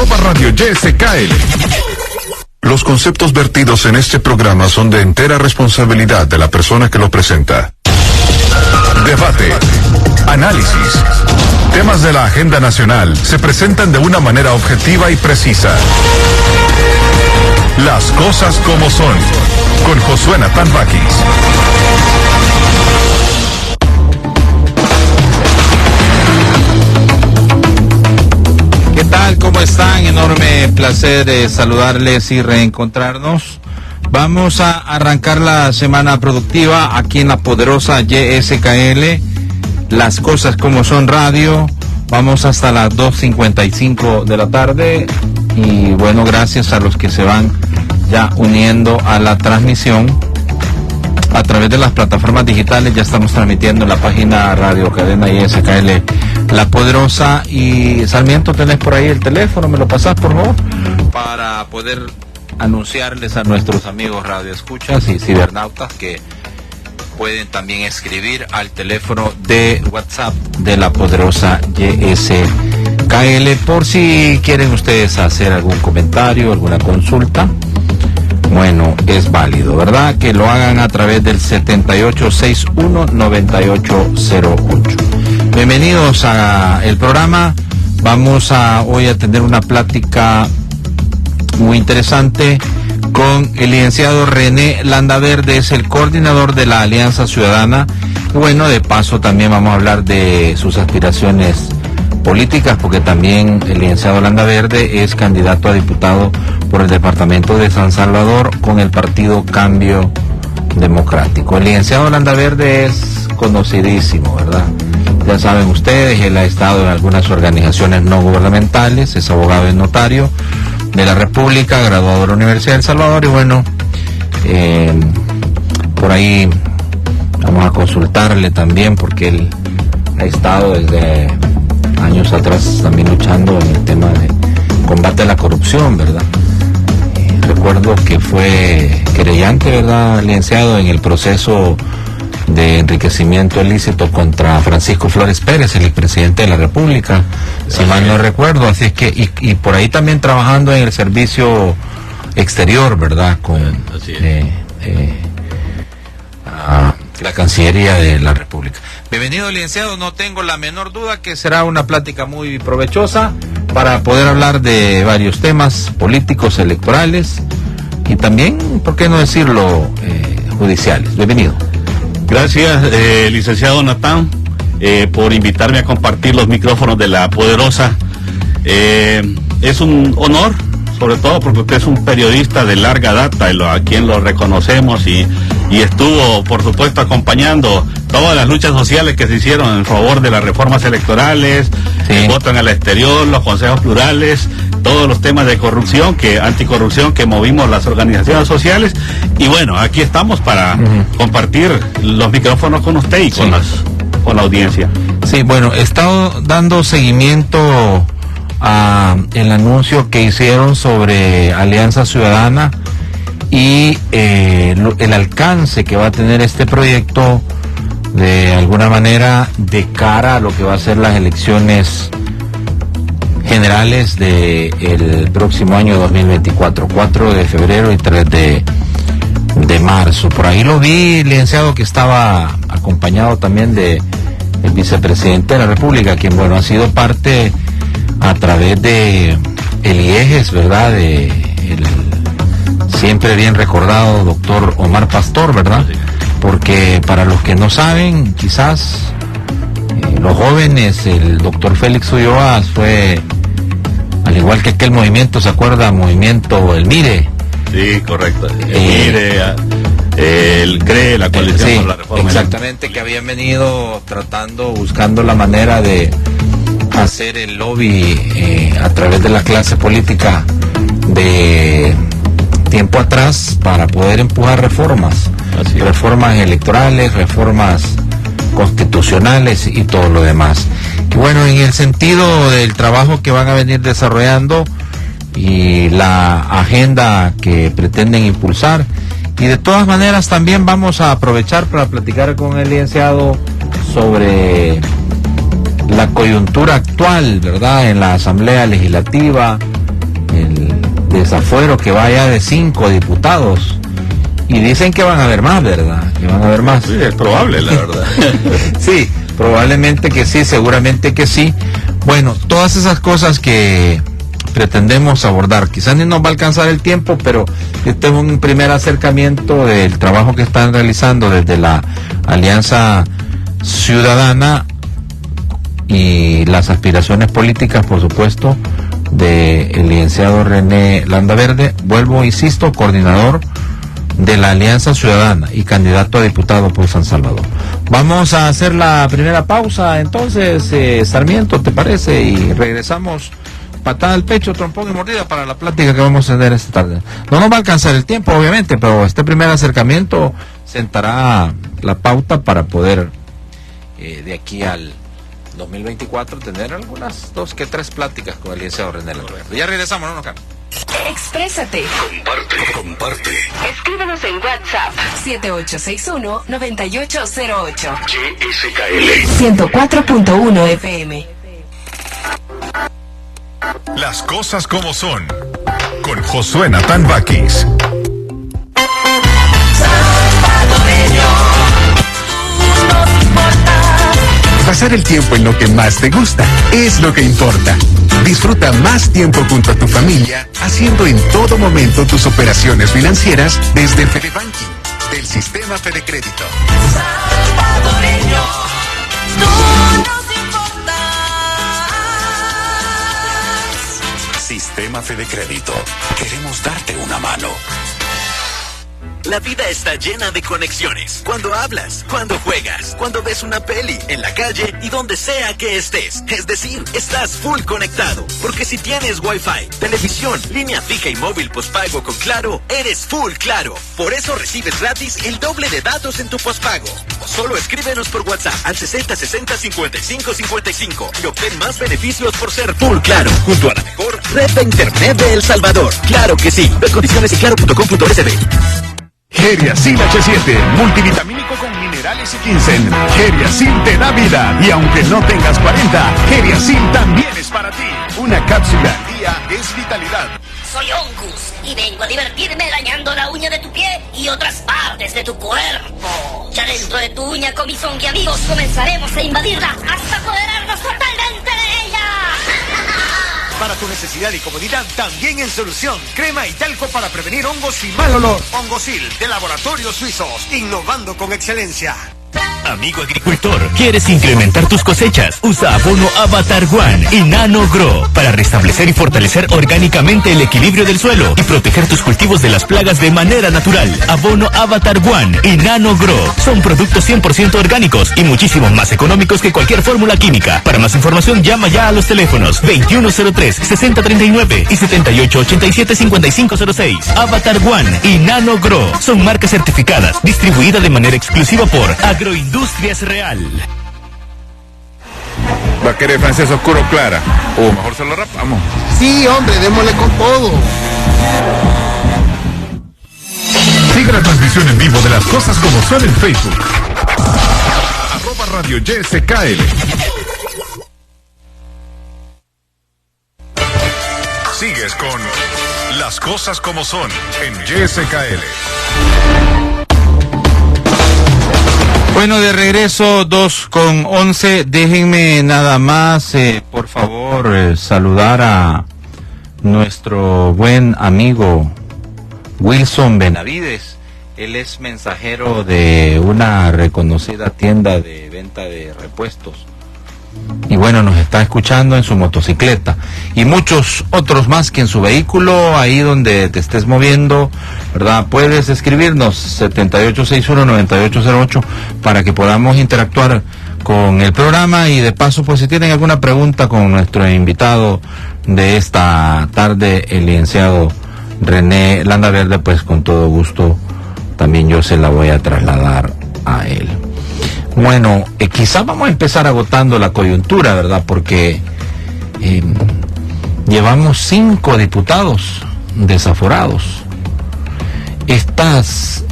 @Radio YSKL. Los conceptos vertidos en este programa son de entera responsabilidad de la persona que lo presenta. Debate, análisis, temas de la agenda nacional se presentan de una manera objetiva y precisa. Las cosas como son, con Josué Natán Vázquez. ¿Qué tal? ¿Cómo están? Enorme placer saludarles y reencontrarnos. Vamos a arrancar la semana productiva aquí en la poderosa YSKL, Las Cosas Como Son Radio. Vamos hasta las 2:55 de la tarde y bueno, gracias a los que se van ya uniendo a la transmisión a través de las plataformas digitales. Ya estamos transmitiendo en la página Radio Cadena YSKL La Poderosa. Y Sarmiento, tenés por ahí el teléfono, me lo pasás por favor, para poder anunciarles a nuestros amigos radioescuchas y cibernautas que pueden también escribir al teléfono de WhatsApp de La Poderosa YSKL por si quieren ustedes hacer algún comentario, alguna consulta. Bueno, es válido, ¿verdad? Que lo hagan a través del 7861-9808. Bienvenidos a el programa. Vamos a hoy a tener una plática muy interesante con el licenciado René Landaverde, es el coordinador de la Alianza Ciudadana. Y bueno, de paso también vamos a hablar de sus aspiraciones políticas, porque también el licenciado Landaverde es candidato a diputado por el departamento de San Salvador con el partido Cambio Democrático. El licenciado Landaverde es conocidísimo, ¿verdad? Ya saben ustedes, él ha estado en algunas organizaciones no gubernamentales, es abogado y notario de la República, graduado de la Universidad de El Salvador, y bueno, por ahí vamos a consultarle también, porque él ha estado desde años atrás también luchando en el tema de combate a la corrupción, ¿verdad? Recuerdo que fue querellante, ¿verdad, licenciado, en el proceso de enriquecimiento ilícito contra Francisco Flores Pérez, el expresidente de la República, si mal no recuerdo. Así es que, y por ahí también trabajando en el servicio exterior, ¿verdad? Con la Cancillería de la República. Bienvenido, licenciado. No tengo la menor duda que será una plática muy provechosa para poder hablar de varios temas políticos, electorales y también, ¿por qué no decirlo, judiciales? Bienvenido. Gracias, licenciado Natán, por invitarme a compartir los micrófonos de La Poderosa. Es un honor, sobre todo porque usted es un periodista de larga data, a quien lo reconocemos, y estuvo, por supuesto, acompañando todas las luchas sociales que se hicieron en favor de las reformas electorales, el voto en el exterior, los consejos plurales, todos los temas de corrupción, anticorrupción que movimos las organizaciones sociales. Y bueno, aquí estamos para compartir los micrófonos con usted y con la audiencia. Sí, bueno, he estado dando seguimiento a el anuncio que hicieron sobre Alianza Ciudadana y el alcance que va a tener este proyecto de alguna manera de cara a lo que va a ser las elecciones generales del próximo año 2024, 4 de febrero y 3 de marzo. Por ahí lo vi, licenciado, que estaba acompañado también de el vicepresidente de la República, quien, bueno, ha sido parte a través de el IEGES, ¿verdad? De el siempre bien recordado doctor Omar Pastor, ¿verdad? Porque para los que no saben, quizás los jóvenes, el doctor Félix Ulloa fue, al igual que aquel movimiento, ¿se acuerda? Movimiento El Mire. Sí, correcto. El Mire, el CRE, la coalición por la reforma. Exactamente, que habían venido buscando la manera de hacer el lobby a través de la clase política de tiempo atrás para poder empujar reformas electorales, reformas constitucionales y todo lo demás. Y bueno, en el sentido del trabajo que van a venir desarrollando y la agenda que pretenden impulsar, y de todas maneras también vamos a aprovechar para platicar con el licenciado sobre la coyuntura actual, ¿verdad?, en la Asamblea Legislativa, desafuero que vaya de 5 diputados. Y dicen que van a haber más, ¿verdad? Que van a haber más. Sí, es probable, la verdad. Sí, probablemente que sí, seguramente que sí. Bueno, todas esas cosas que pretendemos abordar, quizás ni nos va a alcanzar el tiempo, pero este es un primer acercamiento del trabajo que están realizando desde la Alianza Ciudadana y las aspiraciones políticas, por supuesto, del licenciado René Landaverde. Vuelvo, insisto, coordinador de la Alianza Ciudadana y candidato a diputado por San Salvador. Vamos a hacer la primera pausa, entonces, Sarmiento, ¿te parece? Y regresamos, patada al pecho, trompón y mordida para la plática que vamos a tener esta tarde. No nos va a alcanzar el tiempo, obviamente, pero este primer acercamiento sentará la pauta para poder, de aquí al 2024, tener algunas 2 que 3 pláticas con el licenciado René Landaverde. Ya regresamos, no nos cambien. Exprésate. Comparte. Escríbenos en WhatsApp 7861-9808. YSKL. 104.1 FM. Las cosas como son. Con Josué Natán Bakis. Pasar el tiempo en lo que más te gusta es lo que importa. Disfruta más tiempo junto a tu familia, haciendo en todo momento tus operaciones financieras desde Fedebanking, del sistema Fede Crédito. Salvadoreño, tú nos importas. Sistema Fede Crédito. Queremos darte una mano. La vida está llena de conexiones. Cuando hablas, cuando juegas, cuando ves una peli, en la calle y donde sea que estés. Es decir, estás full conectado. Porque si tienes Wi-Fi, televisión, línea fija y móvil postpago con Claro, eres full Claro. Por eso recibes gratis el doble de datos en tu postpago. Solo escríbenos por WhatsApp al 6060-5555 y obtén más beneficios por ser full Claro, junto a la mejor red de internet de El Salvador. Claro que sí. Ve condiciones en claro.com.sb. Geriasil H7, multivitamínico con minerales y ginseng. Geriasil te da vida y aunque no tengas 40, Geriasil también es para ti. Una cápsula al día es vitalidad. Soy Ongus y vengo a divertirme dañando la uña de tu pie y otras partes de tu cuerpo. Ya dentro de tu uña con mis zombie amigos comenzaremos a invadirla hasta apoderarnos totalmente de ella. Para tu necesidad y comodidad, también en solución. Crema y talco para prevenir hongos y mal olor. Hongosil, de Laboratorios Suizos, innovando con excelencia. Amigo agricultor, ¿quieres incrementar tus cosechas? Usa abono Avatar One y Nano Grow para restablecer y fortalecer orgánicamente el equilibrio del suelo y proteger tus cultivos de las plagas de manera natural. Abono Avatar One y Nano Grow son productos 100% orgánicos y muchísimo más económicos que cualquier fórmula química. Para más información, llama ya a los teléfonos 2103-6039 y 7887-5506. Avatar One y Nano Grow son marcas certificadas, distribuida de manera exclusiva por Agroindustrias Real. ¿Va a querer francés oscuro o clara? O mejor se lo rapamos. Sí, hombre, démosle con todo. Sigue la transmisión en vivo de Las Cosas Como Son en Facebook. @Radio YSKL. Sigues con Las Cosas Como Son en YSKL. Bueno, de regreso, 2:11. Déjenme nada más, por favor, saludar a nuestro buen amigo Wilson Benavides. Él es mensajero de una reconocida tienda de venta de repuestos. Y bueno, nos está escuchando en su motocicleta. Y muchos otros más que en su vehículo, ahí donde te estés moviendo, ¿verdad? Puedes escribirnos 7861-9808 para que podamos interactuar con el programa. Y de paso, pues si tienen alguna pregunta con nuestro invitado de esta tarde, el licenciado René Landaverde, pues con todo gusto también yo se la voy a trasladar a él. Bueno, quizás vamos a empezar agotando la coyuntura, ¿verdad? Porque llevamos 5 diputados desaforados. Estos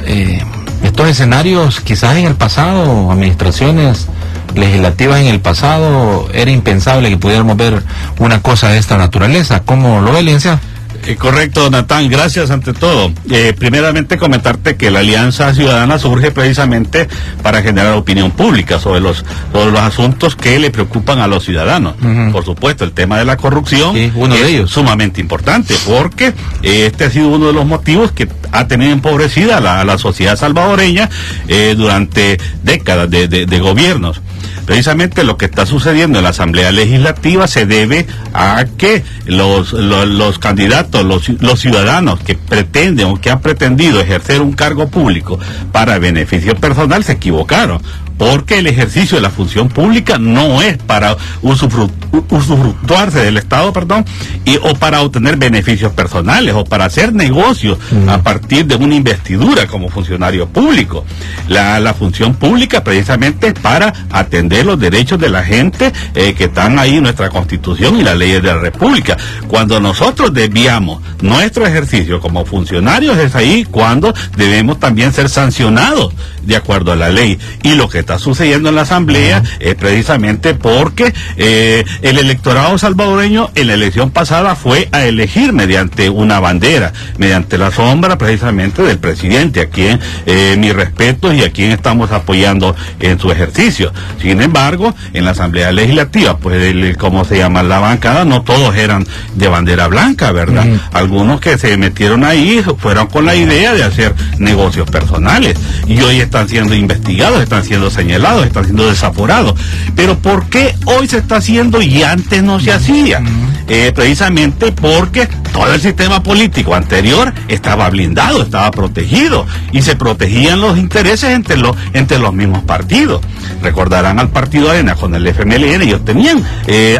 escenarios, quizás en el pasado, administraciones legislativas en el pasado, era impensable que pudiéramos ver una cosa de esta naturaleza. ¿Cómo lo ve, licenciado? Correcto, Natán, gracias ante todo. Primeramente comentarte que la Alianza Ciudadana surge precisamente para generar opinión pública sobre los asuntos que le preocupan a los ciudadanos. Por supuesto, el tema de la corrupción, sí, uno de ellos, sumamente importante, porque este ha sido uno de los motivos que ha tenido empobrecida la sociedad salvadoreña durante décadas de gobiernos. Precisamente lo que está sucediendo en la Asamblea Legislativa se debe a que los candidatos, los ciudadanos que pretenden o que han pretendido ejercer un cargo público para beneficio personal se equivocaron. Porque el ejercicio de la función pública no es para usufructuarse del Estado, o para obtener beneficios personales o para hacer negocios a partir de una investidura como funcionario público. La función pública precisamente es para atender los derechos de la gente que están ahí en nuestra Constitución y las leyes de la República. Cuando nosotros desviamos nuestro ejercicio como funcionarios, es ahí cuando debemos también ser sancionados de acuerdo a la ley. Y lo que está sucediendo en la Asamblea es precisamente porque el electorado salvadoreño en la elección pasada fue a elegir mediante una bandera, mediante la sombra precisamente del presidente, a quien mis respetos y a quien estamos apoyando en su ejercicio. Sin embargo, en la Asamblea Legislativa, pues ¿cómo se llama? La bancada, no todos eran de bandera blanca, ¿verdad? Algunos que se metieron ahí fueron con la idea de hacer negocios personales y hoy están siendo investigados, están siendo señalados, están siendo desaforados. Pero ¿por qué hoy se está haciendo y antes no se hacía? Precisamente porque todo el sistema político anterior estaba blindado, estaba protegido y se protegían los intereses entre los mismos partidos. Recordarán al Partido Arena con el FMLN, ellos tenían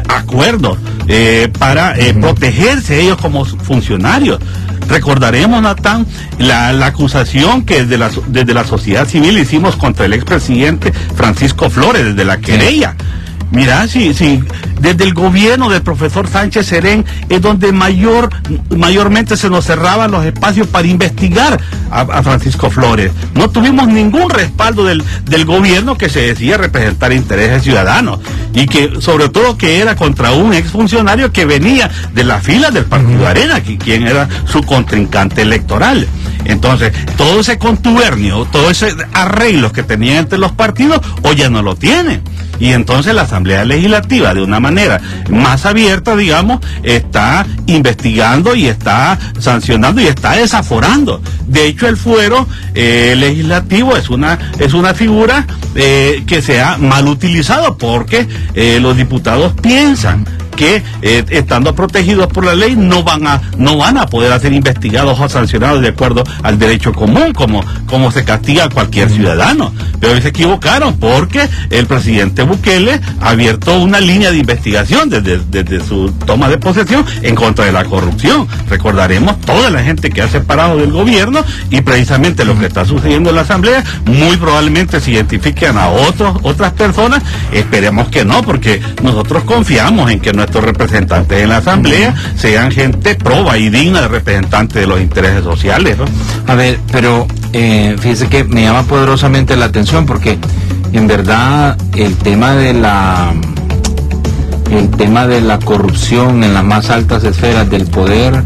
acuerdos para protegerse ellos como funcionarios. Recordaremos, Natán, la acusación que desde la sociedad civil hicimos contra el expresidente Francisco Flores, desde la querella. Mira, sí, desde el gobierno del profesor Sánchez Serén es donde mayormente se nos cerraban los espacios para investigar a Francisco Flores. No tuvimos ningún respaldo del gobierno que se decía representar intereses ciudadanos y que sobre todo que era contra un exfuncionario que venía de las filas del Partido Arena, quien era su contrincante electoral. Entonces, todo ese contubernio, todo ese arreglo que tenía entre los partidos, hoy ya no lo tiene. Y entonces la Asamblea Legislativa, de una manera más abierta, digamos, está investigando y está sancionando y está desaforando. De hecho, el fuero legislativo es una figura que se ha mal utilizado porque los diputados piensan que estando protegidos por la ley no van a poder ser investigados o sancionados de acuerdo al derecho común como se castiga a cualquier ciudadano. Pero se equivocaron porque el presidente Bukele ha abierto una línea de investigación desde su toma de posesión en contra de la corrupción. Recordaremos toda la gente que ha separado del gobierno y precisamente lo que está sucediendo en la Asamblea, muy probablemente se identifiquen a otras personas. Esperemos que no, porque nosotros confiamos en que nuestros representantes en la Asamblea sean gente proba y digna de representantes de los intereses sociales, ¿no? A ver, pero fíjese que me llama poderosamente la atención porque en verdad el tema de la corrupción en las más altas esferas del poder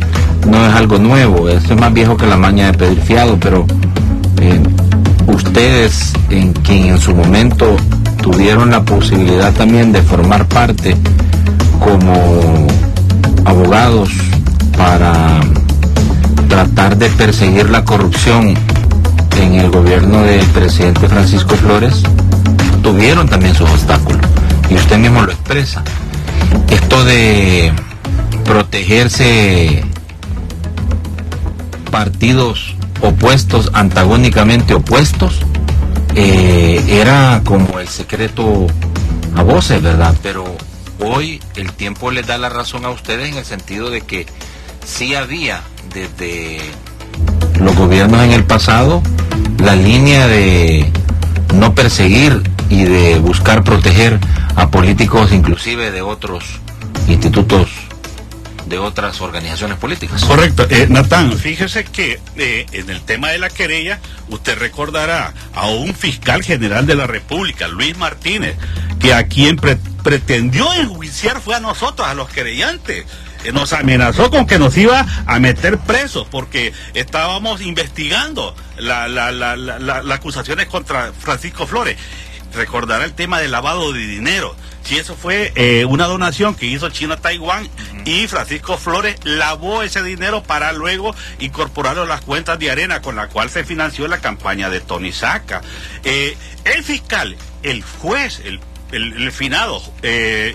no es algo nuevo, esto es más viejo que la maña de pedir fiado, pero ustedes quien en su momento tuvieron la posibilidad también de formar parte como abogados para tratar de perseguir la corrupción en el gobierno del presidente Francisco Flores, tuvieron también sus obstáculos, y usted mismo lo expresa. Esto de protegerse partidos opuestos, antagónicamente opuestos, era como el secreto a voces, ¿verdad? Pero hoy el tiempo les da la razón a ustedes en el sentido de que sí había desde los gobiernos en el pasado la línea de no perseguir y de buscar proteger a políticos inclusive de otros institutos, de otras organizaciones políticas. Correcto. Natán, fíjese que en el tema de la querella, usted recordará a un fiscal general de la República, Luis Martínez, que a quien pretendió enjuiciar fue a nosotros, a los querellantes. nos amenazó con que nos iba a meter presos porque estábamos investigando las acusaciones contra Francisco Flores. Recordará el tema del lavado de dinero. Si eso fue una donación que hizo China a Taiwán y Francisco Flores lavó ese dinero para luego incorporarlo a las cuentas de Arena con la cual se financió la campaña de Tony Saca. El fiscal, el juez, el finado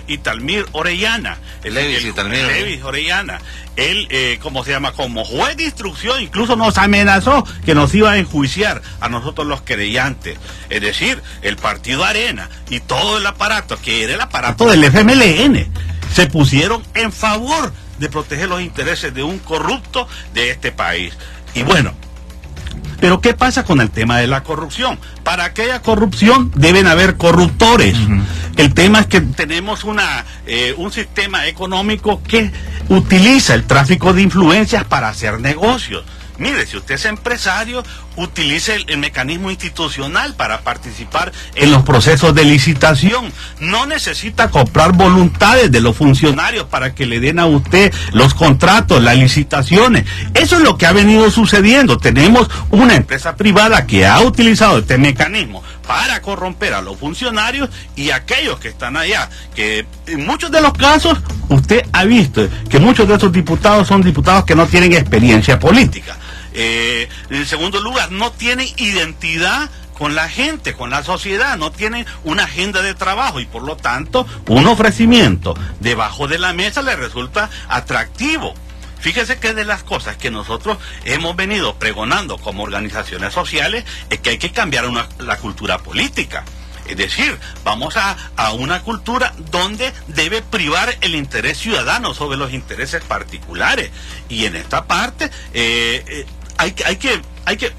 Italmir Orellana, Levis Orellana, él, como juez de instrucción, incluso nos amenazó que nos iba a enjuiciar a nosotros los querellantes. Es decir, el partido Arena y todo el aparato, que era el aparato del FMLN, se pusieron en favor de proteger los intereses de un corrupto de este país. Y bueno, pero ¿qué pasa con el tema de la corrupción? Para aquella corrupción deben haber corruptores. El tema es que tenemos un sistema económico que utiliza el tráfico de influencias para hacer negocios. Mire, si usted es empresario, utilice el mecanismo institucional para participar en los procesos de licitación. No necesita comprar voluntades de los funcionarios para que le den a usted los contratos, las licitaciones. Eso es lo que ha venido sucediendo. Tenemos una empresa privada que ha utilizado este mecanismo para corromper a los funcionarios y aquellos que están allá, que en muchos de los casos usted ha visto que muchos de esos diputados son diputados que no tienen experiencia política. En segundo lugar, no tienen identidad con la gente, con la sociedad, no tienen una agenda de trabajo y por lo tanto un ofrecimiento debajo de la mesa les resulta atractivo. Fíjese que de las cosas que nosotros hemos venido pregonando como organizaciones sociales es que hay que cambiar la cultura política. Es decir, vamos a una cultura donde debe privar el interés ciudadano sobre los intereses particulares. Y en esta parte hay que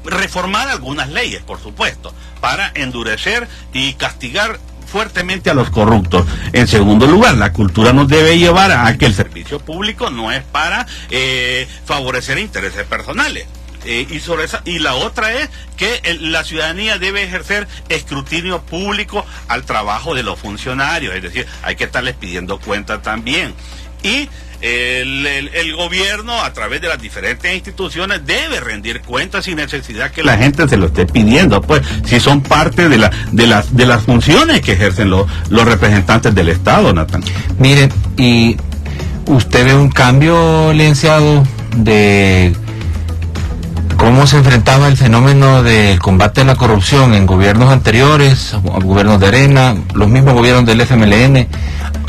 reformar algunas leyes, por supuesto, para endurecer y castigar fuertemente a los corruptos. En segundo lugar, la cultura nos debe llevar a que el servicio público no es para favorecer intereses personales. Y la otra es que la ciudadanía debe ejercer escrutinio público al trabajo de los funcionarios, es decir, hay que estarles pidiendo cuenta también. Y el gobierno, a través de las diferentes instituciones, debe rendir cuentas sin necesidad que la gente se lo esté pidiendo, pues, si son parte de las funciones que ejercen los representantes del Estado, Natán. Mire, y usted ve un cambio, licenciado, de cómo se enfrentaba el fenómeno del combate a la corrupción en gobiernos anteriores, gobiernos de Arena, los mismos gobiernos del FMLN,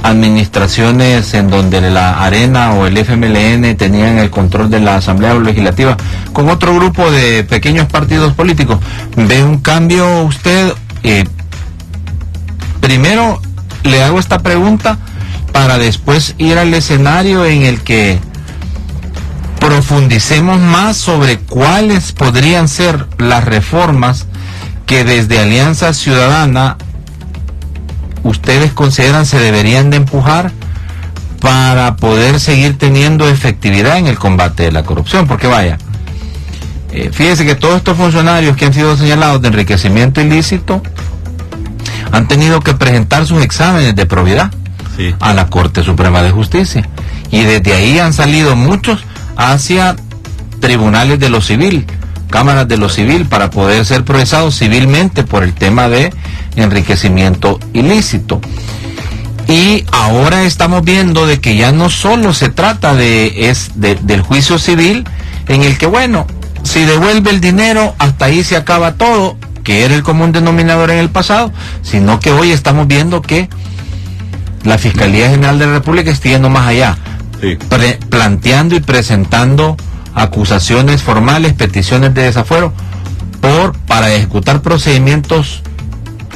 administraciones en donde la Arena o el FMLN tenían el control de la Asamblea Legislativa con otro grupo de pequeños partidos políticos. ¿Ve un cambio usted? Primero le hago esta pregunta para después ir al escenario en el que profundicemos más sobre cuáles podrían ser las reformas que desde Alianza Ciudadana ustedes consideran se deberían de empujar para poder seguir teniendo efectividad en el combate de la corrupción. Porque vaya, fíjese que todos estos funcionarios que han sido señalados de enriquecimiento ilícito han tenido que presentar sus exámenes de probidad a la Corte Suprema de Justicia, y desde ahí han salido muchos hacia tribunales de lo civil, cámaras de lo civil, para poder ser procesados civilmente por el tema de enriquecimiento ilícito. Y ahora estamos viendo de que ya no solo se trata del juicio civil, en el que, bueno, si devuelve el dinero, hasta ahí se acaba todo, que era el común denominador en el pasado, sino que hoy estamos viendo que la Fiscalía General de la República está yendo más allá, planteando y presentando acusaciones formales, peticiones de desafuero para ejecutar procedimientos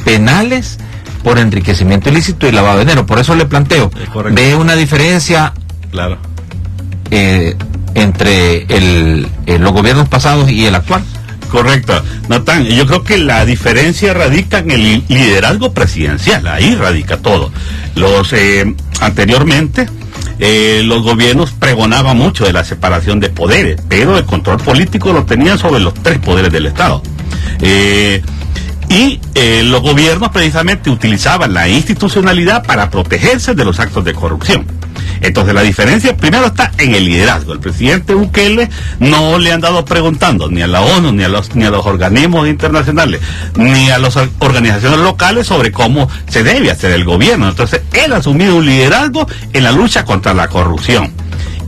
penales por enriquecimiento ilícito y lavado de dinero. Por eso le planteo, ¿ve una diferencia entre los gobiernos pasados y el actual? Correcto, Natán, yo creo que la diferencia radica en el liderazgo presidencial, ahí radica todo. Anteriormente los gobiernos pregonaban mucho de la separación de poderes, pero el control político lo tenían sobre los tres poderes del Estado. Los gobiernos precisamente utilizaban la institucionalidad para protegerse de los actos de corrupción. Entonces la diferencia primero está en el liderazgo. El presidente Bukele no le han dado preguntando ni a la ONU, ni a los organismos internacionales, ni a las organizaciones locales sobre cómo se debe hacer el gobierno. Entonces él ha asumido un liderazgo en la lucha contra la corrupción.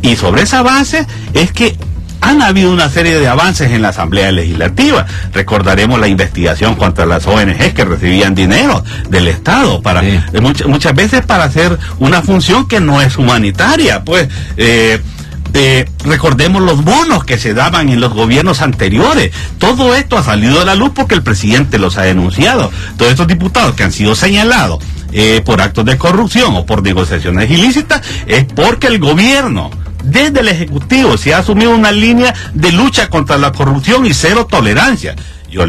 Y sobre esa base es que han habido una serie de avances en la Asamblea Legislativa. Recordaremos la investigación contra las ONG que recibían dinero del Estado para muchas veces para hacer una función que no es humanitaria. Pues recordemos los bonos que se daban en los gobiernos anteriores. Todo esto ha salido a la luz porque el presidente los ha denunciado. Todos estos diputados que han sido señalados por actos de corrupción o por negociaciones ilícitas es porque el gobierno, desde el Ejecutivo, se ha asumido una línea de lucha contra la corrupción y cero tolerancia. Yo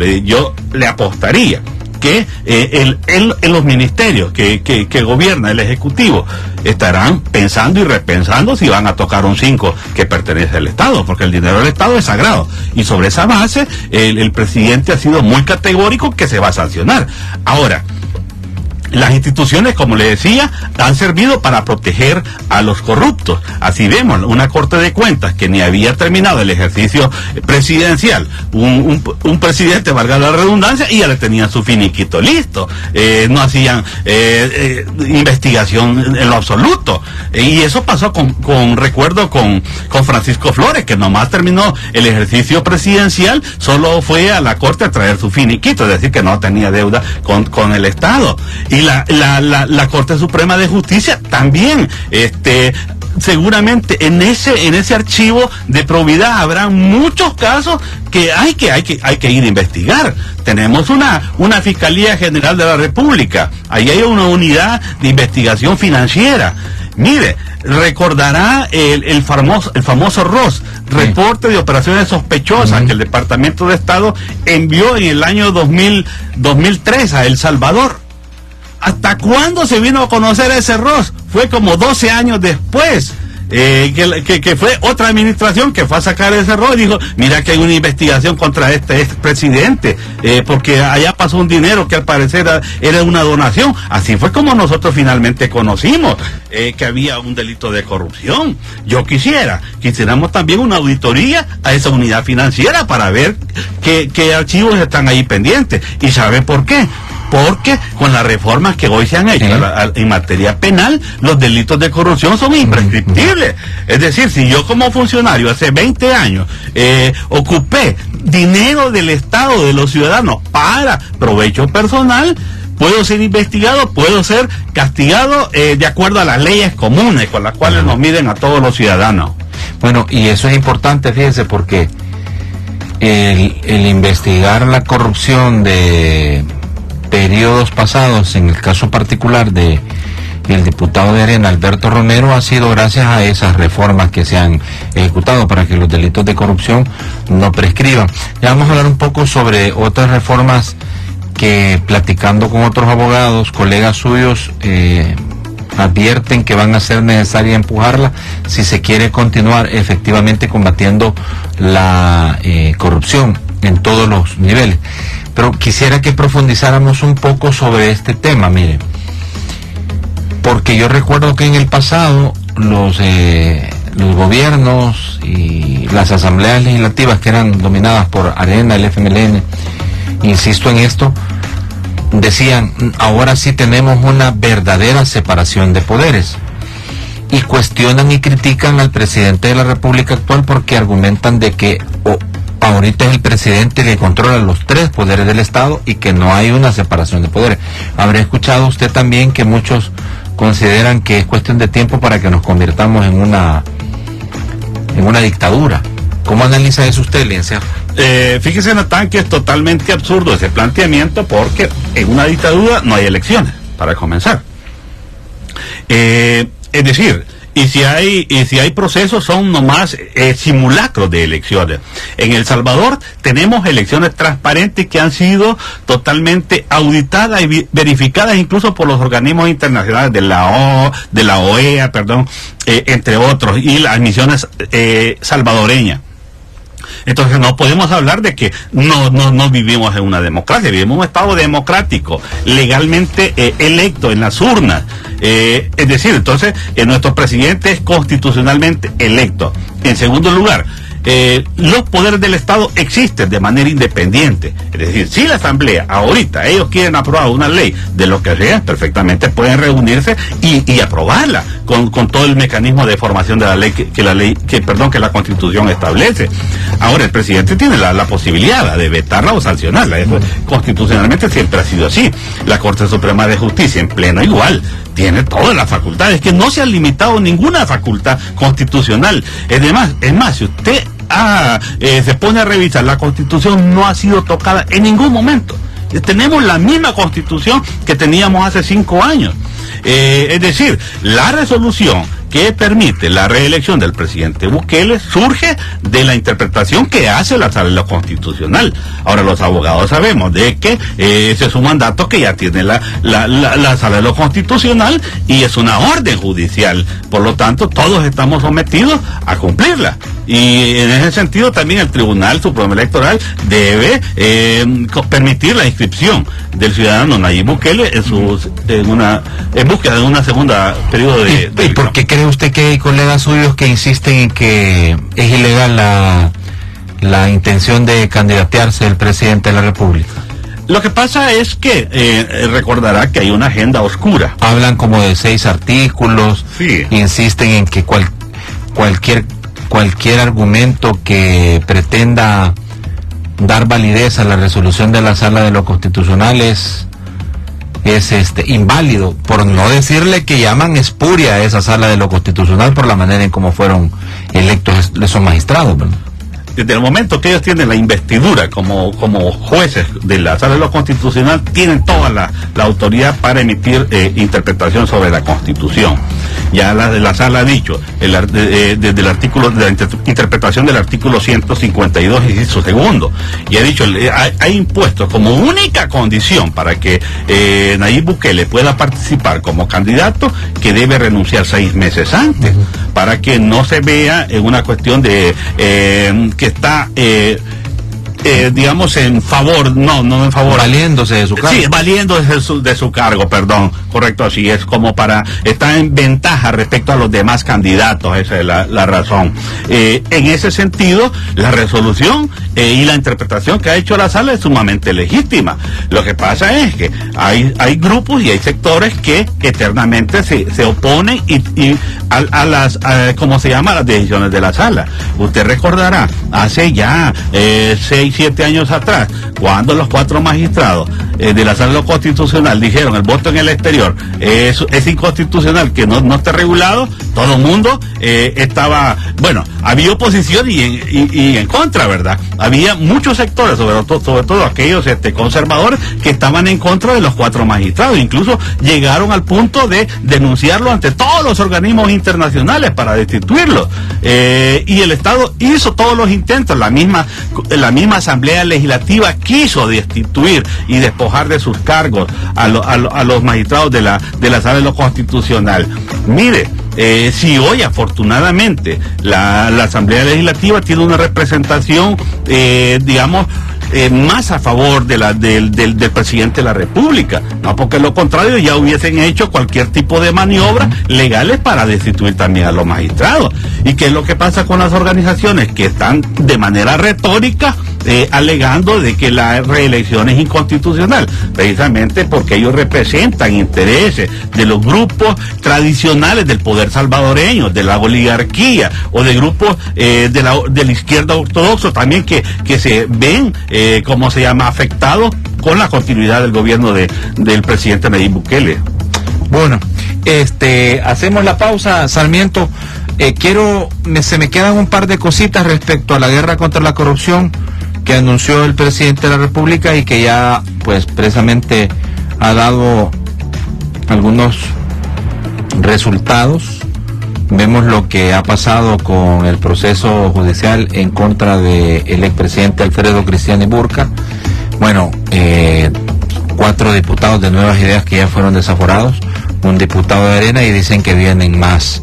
le apostaría que en los ministerios que gobierna el Ejecutivo estarán pensando y repensando si van a tocar un 5 que pertenece al Estado, porque el dinero del Estado es sagrado. Y sobre esa base, el presidente ha sido muy categórico que se va a sancionar. Ahora, las instituciones, como le decía, han servido para proteger a los corruptos. Así vemos una Corte de Cuentas que ni había terminado el ejercicio presidencial, un presidente, valga la redundancia, y ya le tenían su finiquito listo. No hacían investigación en lo absoluto. Y eso pasó recuerdo con Francisco Flores, que nomás terminó el ejercicio presidencial, solo fue a la Corte a traer su finiquito, es decir, que no tenía deuda con el Estado. Y la Corte Suprema de Justicia también, seguramente en ese archivo de probidad habrá muchos casos que hay que ir a investigar. Tenemos una Fiscalía General de la República, ahí hay una unidad de investigación financiera. Mire, recordará el famoso ROS, Reporte de Operaciones Sospechosas, que el Departamento de Estado envió en el año 2003 a El Salvador. ¿Hasta cuándo se vino a conocer ese ROS? Fue como 12 años después, que fue otra administración que fue a sacar ese ROS y dijo, mira que hay una investigación contra este expresidente, porque allá pasó un dinero que al parecer era una donación. Así fue como nosotros finalmente conocimos que había un delito de corrupción. Quisiéramos también una auditoría a esa unidad financiera para ver qué archivos están ahí pendientes. ¿Y sabe por qué? Porque con las reformas que hoy se han hecho en materia penal, los delitos de corrupción son imprescriptibles. Es decir, si yo como funcionario hace 20 años ocupé dinero del Estado, de los ciudadanos, para provecho personal, puedo ser investigado, puedo ser castigado de acuerdo a las leyes comunes con las cuales nos miden a todos los ciudadanos. Bueno, y eso es importante, fíjense, porque el investigar la corrupción de periodos pasados, en el caso particular de el diputado de Arena, Alberto Romero, ha sido gracias a esas reformas que se han ejecutado para que los delitos de corrupción no prescriban. Ya vamos a hablar un poco sobre otras reformas que, platicando con otros abogados, colegas suyos, advierten que van a ser necesaria empujarla si se quiere continuar efectivamente combatiendo la corrupción en todos los niveles. Pero quisiera que profundizáramos un poco sobre este tema, mire, porque yo recuerdo que en el pasado los gobiernos y las asambleas legislativas que eran dominadas por Arena, el FMLN, insisto en esto, decían, ahora sí tenemos una verdadera separación de poderes, y cuestionan y critican al presidente de la República actual porque argumentan de que ahorita es el presidente que controla los 3 poderes del Estado y que no hay una separación de poderes. Habrá escuchado usted también que muchos consideran que es cuestión de tiempo para que nos convirtamos en una dictadura. ¿Cómo analiza eso usted, licenciado? Fíjese, Natán, que es totalmente absurdo ese planteamiento, porque en una dictadura no hay elecciones, para comenzar. Es decir, y si hay procesos, son nomás simulacros de elecciones. En El Salvador tenemos elecciones transparentes que han sido totalmente auditadas y verificadas incluso por los organismos internacionales de la OEA, entre otros, y las misiones salvadoreñas. Entonces no podemos hablar de que no vivimos en una democracia, vivimos en un Estado democrático, legalmente electo en las urnas. Es decir, entonces nuestro presidente es constitucionalmente electo. En segundo lugar, los poderes del Estado existen de manera independiente. Es decir, si la Asamblea ahorita ellos quieren aprobar una ley de lo que sea, perfectamente pueden reunirse y aprobarla con todo el mecanismo de formación de la ley que la Constitución establece. Ahora el presidente tiene la posibilidad de vetarla o sancionarla. Eso constitucionalmente siempre ha sido así. La Corte Suprema de Justicia en pleno igual tiene todas las facultades, que no se ha limitado ninguna facultad constitucional. Es más, si usted se pone a revisar, la Constitución no ha sido tocada en ningún momento. Tenemos la misma Constitución que teníamos hace 5 años. Es decir, la resolución que permite la reelección del presidente Bukele surge de la interpretación que hace la Sala de lo Constitucional. Ahora los abogados sabemos de que ese es un mandato que ya tiene la Sala de lo Constitucional y es una orden judicial. Por lo tanto, todos estamos sometidos a cumplirla. Y en ese sentido también el Tribunal Supremo Electoral debe permitir la inscripción del ciudadano Nayib Bukele en búsqueda de una segunda periodo de ¿Y por qué cree usted que hay colegas suyos que insisten en que es ilegal la intención de candidatearse el presidente de la República? Lo que pasa es que recordará que hay una agenda oscura. Hablan como de 6 artículos, sí. Insisten en que cualquier argumento que pretenda dar validez a la resolución de la Sala de lo Constitucional es inválido, por no decirle que llaman espuria a esa Sala de lo Constitucional por la manera en cómo fueron electos esos magistrados, ¿verdad? Desde el momento que ellos tienen la investidura como jueces de la Sala de lo Constitucional, tienen toda la autoridad para emitir interpretación sobre la Constitución. Ya la Sala ha dicho, desde el artículo de la interpretación del artículo 152, inciso segundo, y ha dicho, hay impuesto como única condición para que Nayib Bukele pueda participar como candidato, que debe renunciar 6 meses antes, para que no se vea en una cuestión de que está digamos en favor, no en favor, valiéndose de su cargo. Sí, valiéndose de su cargo, perdón, correcto, así es, como para estar en ventaja respecto a los demás candidatos, esa es la razón. En ese sentido, la resolución y la interpretación que ha hecho la Sala es sumamente legítima. Lo que pasa es que hay grupos y hay sectores que eternamente se oponen a las ¿cómo se llama? Las decisiones de la Sala. Usted recordará, hace ya 6-7 años atrás, cuando los 4 magistrados de la Sala de lo Constitucional dijeron el voto en el exterior es inconstitucional, que no está regulado, todo el mundo estaba, bueno, había oposición y en contra, ¿verdad? Había muchos sectores, sobre todo aquellos conservadores, que estaban en contra de los 4 magistrados, incluso llegaron al punto de denunciarlo ante todos los organismos internacionales para destituirlo, y el Estado hizo todos los intentos. La misma Asamblea Legislativa quiso destituir y despojar de sus cargos a los magistrados de la Sala de lo Constitucional. Mire, si hoy afortunadamente la Asamblea Legislativa tiene una representación, digamos, más a favor del presidente de la República, no, porque lo contrario ya hubiesen hecho cualquier tipo de maniobra legales para destituir también a los magistrados. ¿Y qué es lo que pasa con las organizaciones que están de manera retórica alegando de que la reelección es inconstitucional? Precisamente porque ellos representan intereses de los grupos tradicionales del poder salvadoreño, de la oligarquía, o de grupos de la izquierda ortodoxa también que se ven ¿cómo se llama? Afectados con la continuidad del gobierno del presidente Nayib Bukele. Bueno, hacemos la pausa, Sarmiento. Se me quedan un par de cositas respecto a la guerra contra la corrupción que anunció el presidente de la República y que ya, pues, precisamente ha dado algunos resultados. Vemos lo que ha pasado con el proceso judicial en contra del expresidente Alfredo Cristiani Burca. Bueno, 4 diputados de Nuevas Ideas que ya fueron desaforados, un diputado de Arena, y dicen que vienen más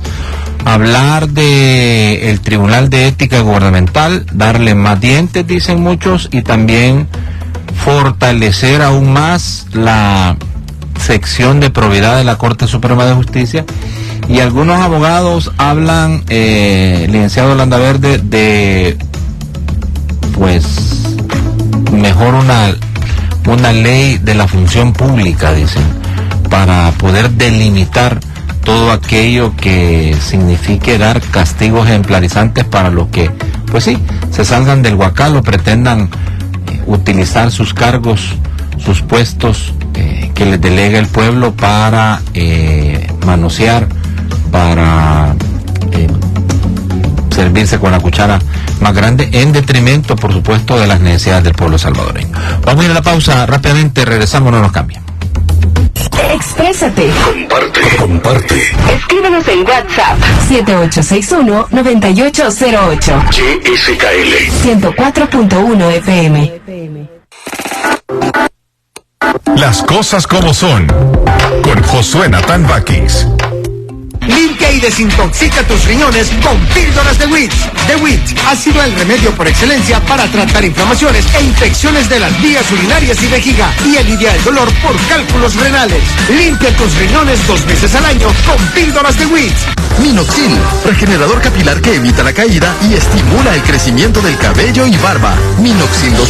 hablar de el Tribunal de Ética Gubernamental, darle más dientes, dicen muchos, y también fortalecer aún más la sección de probidad de la Corte Suprema de Justicia. Y algunos abogados hablan, licenciado Landaverde, de pues mejor una ley de la función pública, dicen, para poder delimitar todo aquello que signifique dar castigos ejemplarizantes para los que, pues sí, se salgan del huacal o pretendan utilizar sus cargos, sus puestos que les delega el pueblo para manosear, para servirse con la cuchara más grande, en detrimento, por supuesto, de las necesidades del pueblo salvadoreño. Vamos a ir a la pausa rápidamente, regresamos, no nos cambien. Exprésate. Comparte. Escríbenos en WhatsApp 7861-9808. YSKL 104.1 FM. Las cosas como son. Con Josué Natán Bakis. Limpia y desintoxica tus riñones con píldoras de WIT. The WIT ha sido el remedio por excelencia para tratar inflamaciones e infecciones de las vías urinarias y vejiga y alivia el dolor por cálculos renales. Limpia tus riñones 2 veces al año con píldoras de WIT. Minoxidil, regenerador capilar que evita la caída y estimula el crecimiento del cabello y barba. Minoxidil 2%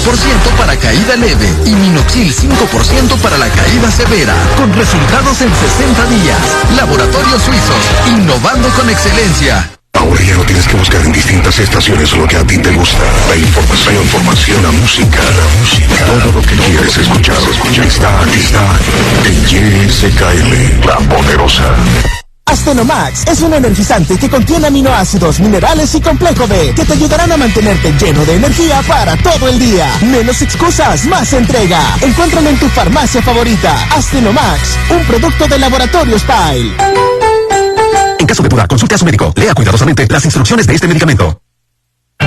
para caída leve y Minoxidil 5% para la caída severa. Con resultados en 60 días. Laboratorios Suizos, innovando con excelencia. Ahora ya no tienes que buscar en distintas estaciones lo que a ti te gusta. La información, la música. Todo lo que quieres escuchar está en YSKL, La Poderosa. Astenomax es un energizante que contiene aminoácidos, minerales y complejo B que te ayudarán a mantenerte lleno de energía para todo el día. Menos excusas, más entrega. Encuéntralo en tu farmacia favorita. Astenomax, un producto de Laboratorios Pile. En caso de duda, consulte a su médico. Lea cuidadosamente las instrucciones de este medicamento.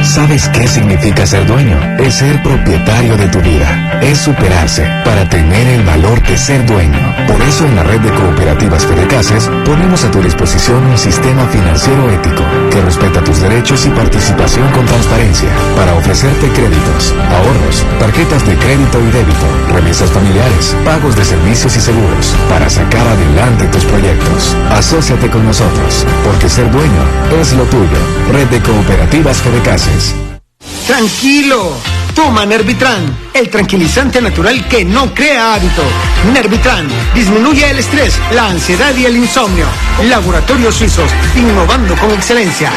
¿Sabes qué significa ser dueño? Es ser propietario de tu vida. Es superarse para tener el valor de ser dueño. Por eso en la red de cooperativas Fedecases ponemos a tu disposición un sistema financiero ético que respeta tus derechos y participación con transparencia para ofrecerte créditos, ahorros, tarjetas de crédito y débito, remesas familiares, pagos de servicios y seguros para sacar adelante tus proyectos. Asóciate con nosotros, porque ser dueño es lo tuyo. Red de cooperativas Fedecases. Tranquilo, toma Nervitran, el tranquilizante natural que no crea hábito. Nervitran disminuye el estrés, la ansiedad y el insomnio. Laboratorios Suizos, innovando con excelencia.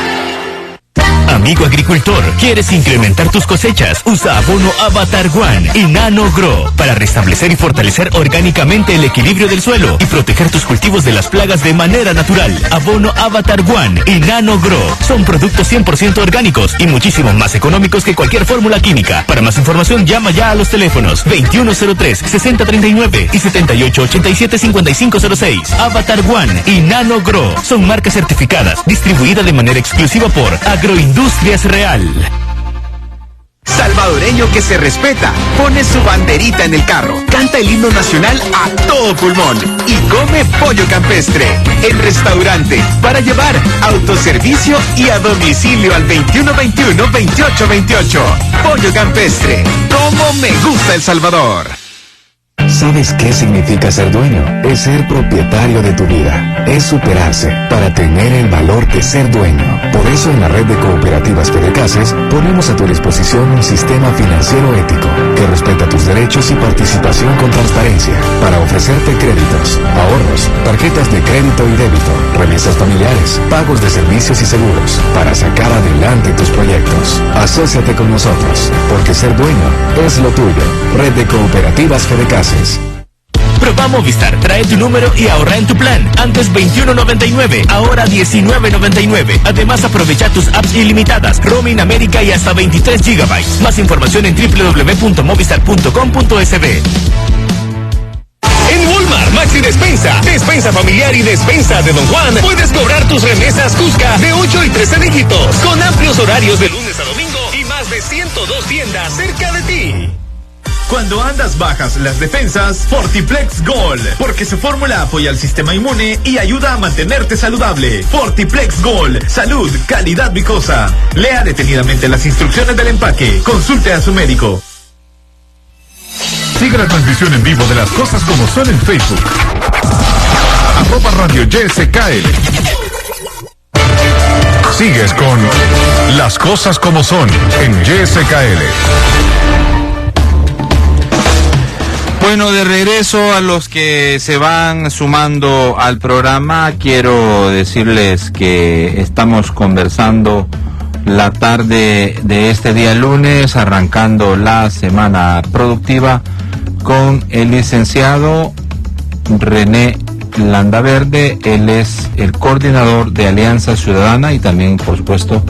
Amigo agricultor, ¿quieres incrementar tus cosechas? Usa abono Avatar One y Nano Grow para restablecer y fortalecer orgánicamente el equilibrio del suelo y proteger tus cultivos de las plagas de manera natural. Abono Avatar One y Nano Grow son productos 100% orgánicos y muchísimo más económicos que cualquier fórmula química. Para más información, llama ya a los teléfonos 2103-6039 y 7887-5506. Avatar One y Nano Grow son marcas certificadas, distribuida de manera exclusiva por Agroindustrias Real. Salvadoreño que se respeta, pone su banderita en el carro, canta el himno nacional a todo pulmón y come pollo campestre. El restaurante para llevar, autoservicio y a domicilio al 2121-2828. Pollo campestre, ¿cómo me gusta El Salvador? ¿Sabes qué significa ser dueño? Es ser propietario de tu vida. Es superarse para tener el valor de ser dueño. Por eso en la red de cooperativas Fedecases ponemos a tu disposición un sistema financiero ético que respeta tus derechos y participación con transparencia para ofrecerte créditos, ahorros, tarjetas de crédito y débito, remesas familiares, pagos de servicios y seguros para sacar adelante tus proyectos. Asóciate con nosotros, porque ser dueño es lo tuyo. Red de cooperativas Fedecases. Proba Movistar, trae tu número y ahorra en tu plan. Antes $21.99, ahora $19.99. Además aprovecha tus apps ilimitadas, roaming América y hasta 23 GB. Más información en www.movistar.com.sb. En Walmart, Maxi Despensa, despensa familiar y despensa de Don Juan, puedes cobrar tus remesas Cusca de 8 y 13 dígitos, con amplios horarios de lunes a domingo y más de 102 tiendas cerca de ti. Cuando andas bajas las defensas, Fortiplex Gold, porque su fórmula apoya al sistema inmune y ayuda a mantenerte saludable. Fortiplex Gold, salud, calidad vicosa. Lea detenidamente las instrucciones del empaque. Consulte a su médico. Sigue la transmisión en vivo de Las Cosas Como Son en Facebook. @Radio YSKL. Sigues con Las Cosas Como Son en YSKL. Bueno, de regreso a los que se van sumando al programa, quiero decirles que estamos conversando la tarde de este día lunes, arrancando la semana productiva, con el licenciado René Landaverde. Él es el coordinador de Alianza Ciudadana y también, por supuesto,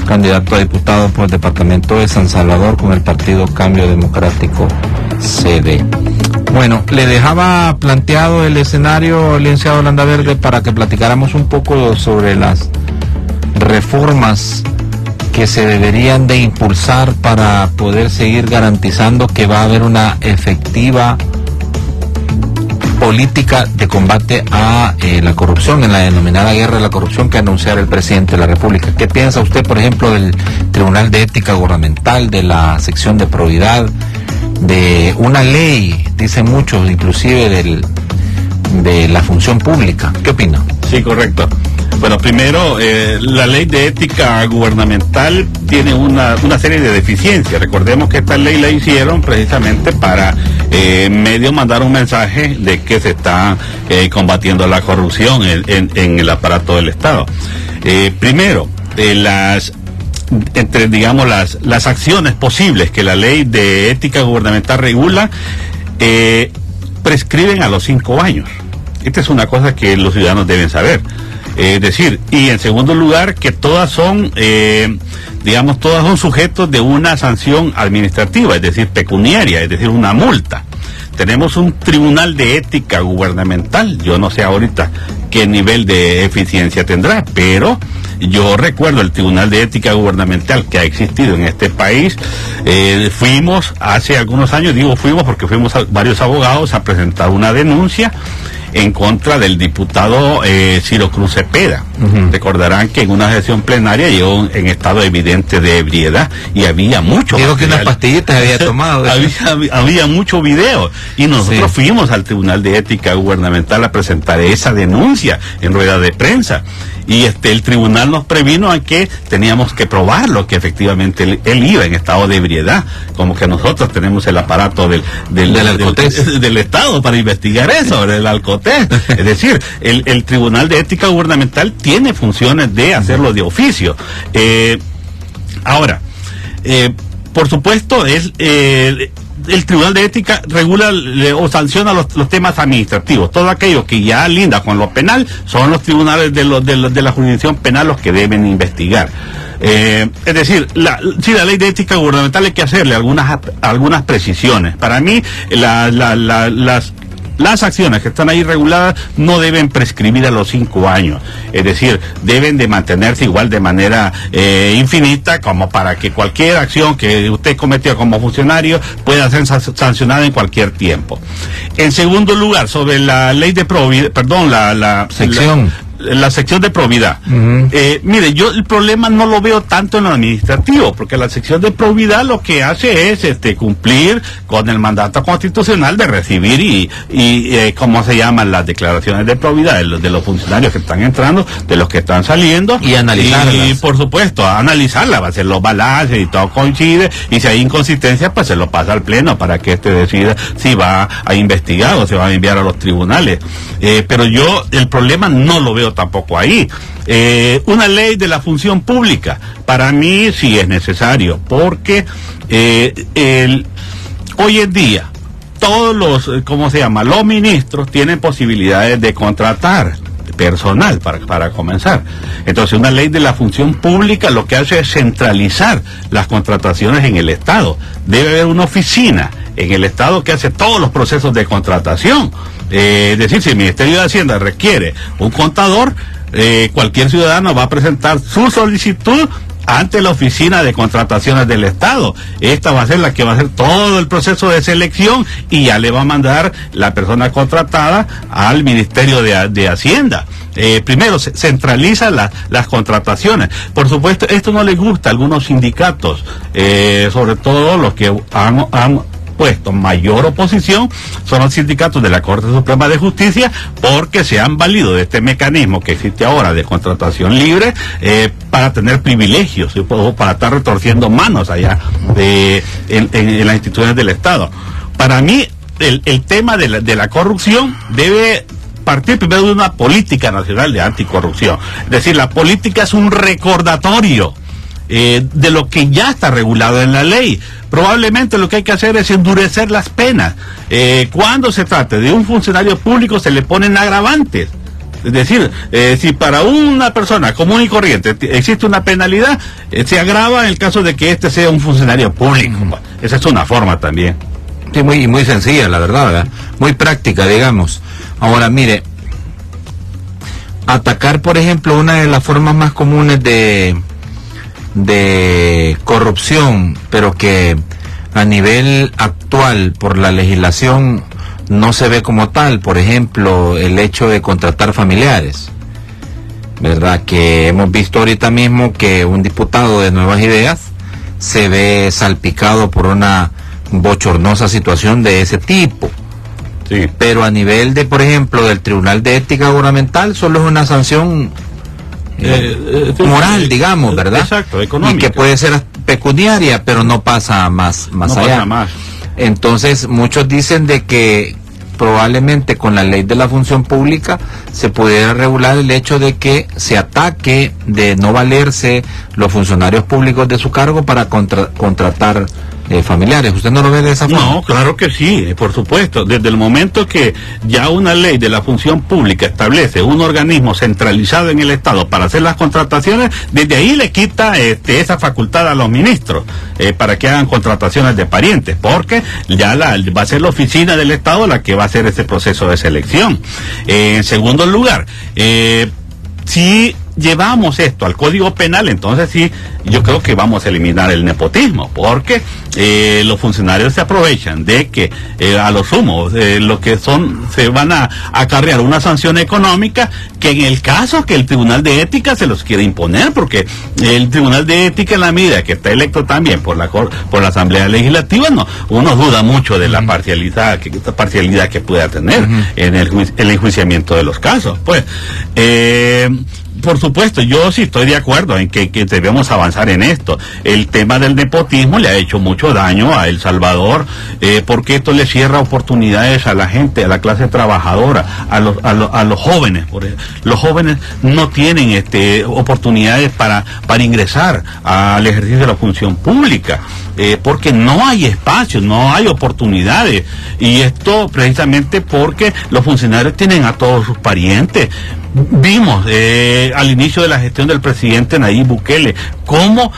candidato a diputado por el departamento de San Salvador con el partido Cambio Democrático CD. Bueno, le dejaba planteado el escenario, licenciado Landaverde, para que platicáramos un poco sobre las reformas que se deberían de impulsar para poder seguir garantizando que va a haber una efectiva política de combate a la corrupción, en la denominada guerra de la corrupción que anunciara el presidente de la República. ¿Qué piensa usted, por ejemplo, del Tribunal de Ética Gubernamental, de la sección de probidad, de una ley, dicen muchos, inclusive de la función pública? ¿Qué opina? Sí, correcto. Bueno, primero, la ley de ética gubernamental tiene una serie de deficiencias. Recordemos que esta ley la hicieron precisamente para medio mandar un mensaje de que se está combatiendo la corrupción en el aparato del Estado. Primero, las acciones posibles que la ley de ética gubernamental regula, prescriben a los 5 años. Esta es una cosa que los ciudadanos deben saber. Y en segundo lugar, que todas son sujetos de una sanción administrativa, es decir, pecuniaria, es decir, una multa. Tenemos un tribunal de ética gubernamental, yo no sé ahorita qué nivel de eficiencia tendrá, pero yo recuerdo el tribunal de ética gubernamental que ha existido en este país. Fuimos hace algunos años, fuimos porque fuimos varios abogados a presentar una denuncia en contra del diputado Ciro Cruz Cepeda. Recordarán que en una sesión plenaria llegó en estado evidente de ebriedad y había mucho Digo que unas pastillitas había tomado. había mucho video y nosotros fuimos al Tribunal de Ética Gubernamental a presentar esa denuncia en rueda de prensa. Y el tribunal nos previno a que teníamos que probarlo, que efectivamente él iba en estado de ebriedad, como que nosotros tenemos el aparato del Estado para investigar eso, del Alcotés. Es decir, el Tribunal de Ética Gubernamental tiene funciones de hacerlo de oficio. Ahora, por supuesto, el Tribunal de Ética regula o sanciona los temas administrativos. Todo aquello que ya linda con lo penal son los tribunales de la jurisdicción penal los que deben investigar. Es decir, la ley de ética gubernamental hay que hacerle algunas precisiones. Para mí, las acciones que están ahí reguladas no deben prescribir a los 5 años. Es decir, deben de mantenerse igual de manera infinita, como para que cualquier acción que usted cometió como funcionario pueda ser sancionada en cualquier tiempo. En segundo lugar, sobre la ley de probidad, la sección de probidad. Mire, yo el problema no lo veo tanto en lo administrativo, porque la sección de probidad lo que hace es cumplir con el mandato constitucional de recibir y ¿cómo se llaman? Las declaraciones de probidad de los funcionarios que están entrando, de los que están saliendo. Y analizarlas. Y por supuesto, analizarlas, va a hacer los balances y todo coincide, y si hay inconsistencia, pues se lo pasa al Pleno para que decida si va a investigar o se va a enviar a los tribunales. Pero yo el problema no lo veo tampoco ahí. Una ley de la función pública, para mí sí es necesario, porque hoy en día todos los, los ministros tienen posibilidades de contratar personal para comenzar. Entonces, una ley de la función pública lo que hace es centralizar las contrataciones en el Estado. Debe haber una oficina en el Estado que hace todos los procesos de contratación. Es decir, si el Ministerio de Hacienda requiere un contador, cualquier ciudadano va a presentar su solicitud ante la Oficina de Contrataciones del Estado. Esta va a ser la que va a hacer todo el proceso de selección y ya le va a mandar la persona contratada al Ministerio de Hacienda. Primero, se centraliza las contrataciones. Por supuesto, esto no le gusta a algunos sindicatos, sobre todo los que han puesto mayor oposición son los sindicatos de la Corte Suprema de Justicia, porque se han valido de este mecanismo que existe ahora de contratación libre para tener privilegios o para estar retorciendo manos allá en las instituciones del Estado. Para mí el tema de la corrupción debe partir primero de una política nacional de anticorrupción. Es decir, la política es un recordatorio de lo que ya está regulado en la ley. Probablemente lo que hay que hacer es endurecer las penas. Cuando se trate de un funcionario público se le ponen agravantes. Es decir, si para una persona común y corriente existe una penalidad, se agrava en el caso de que este sea un funcionario público. Esa es una forma también. Sí, muy sencilla, la verdad, ¿verdad? Muy práctica, digamos. Ahora, mire, atacar, por ejemplo, una de las formas más comunes de corrupción, pero que a nivel actual por la legislación no se ve como tal, por ejemplo, el hecho de contratar familiares, ¿verdad? Que hemos visto ahorita mismo que un diputado de Nuevas Ideas se ve salpicado por una bochornosa situación de ese tipo. Sí. Pero a nivel de, por ejemplo, del Tribunal de Ética Gubernamental, solo es una sanción moral, digamos, ¿verdad? Exacto, económica. Y que puede ser pecuniaria, pero no pasa más allá. Pasa más. Entonces, muchos dicen de que probablemente con la ley de la función pública se pudiera regular el hecho de que se ataque de no valerse los funcionarios públicos de su cargo para contratar familiares. ¿Usted no lo ve de esa forma? No, claro que sí, por supuesto. Desde el momento que ya una ley de la función pública establece un organismo centralizado en el Estado para hacer las contrataciones, desde ahí le quita esa facultad a los ministros para que hagan contrataciones de parientes, porque ya va a ser la oficina del Estado la que va a hacer ese proceso de selección. En segundo lugar, si llevamos esto al Código Penal, entonces sí, yo creo que vamos a eliminar el nepotismo, porque los funcionarios se aprovechan de que a lo sumo lo que son, se van a acarrear una sanción económica, que en el caso que el Tribunal de Ética se los quiere imponer, porque el Tribunal de Ética, en la medida que está electo también por la Asamblea Legislativa, no, uno duda mucho de la parcialidad que pueda tener en el enjuiciamiento de los casos. Pues por supuesto, yo sí estoy de acuerdo en que debemos avanzar en esto. El tema del nepotismo le ha hecho mucho daño a El Salvador, porque esto le cierra oportunidades a la gente, a la clase trabajadora, a los jóvenes. Los jóvenes no tienen oportunidades para ingresar al ejercicio de la función pública, porque no hay espacio, no hay oportunidades. Y esto precisamente porque los funcionarios tienen a todos sus parientes. Vimos al inicio de la gestión del presidente Nayib Bukele cómo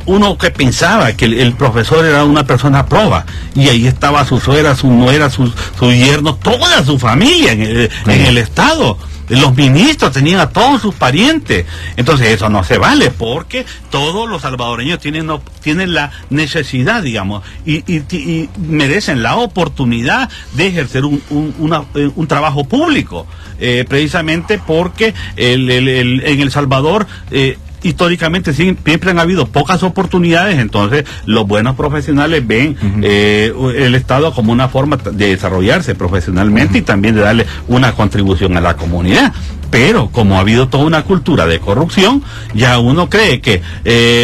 uno que pensaba que el profesor era una persona proba, y ahí estaba su suegra, su nuera, su yerno, toda su familia en el Estado. Los ministros tenían a todos sus parientes. Entonces eso no se vale, porque todos los salvadoreños tienen la necesidad, digamos, y merecen la oportunidad de ejercer un trabajo público, precisamente porque en El Salvador históricamente siempre han habido pocas oportunidades. Entonces los buenos profesionales ven el Estado como una forma de desarrollarse profesionalmente y también de darle una contribución a la comunidad. Pero como ha habido toda una cultura de corrupción, ya uno cree que,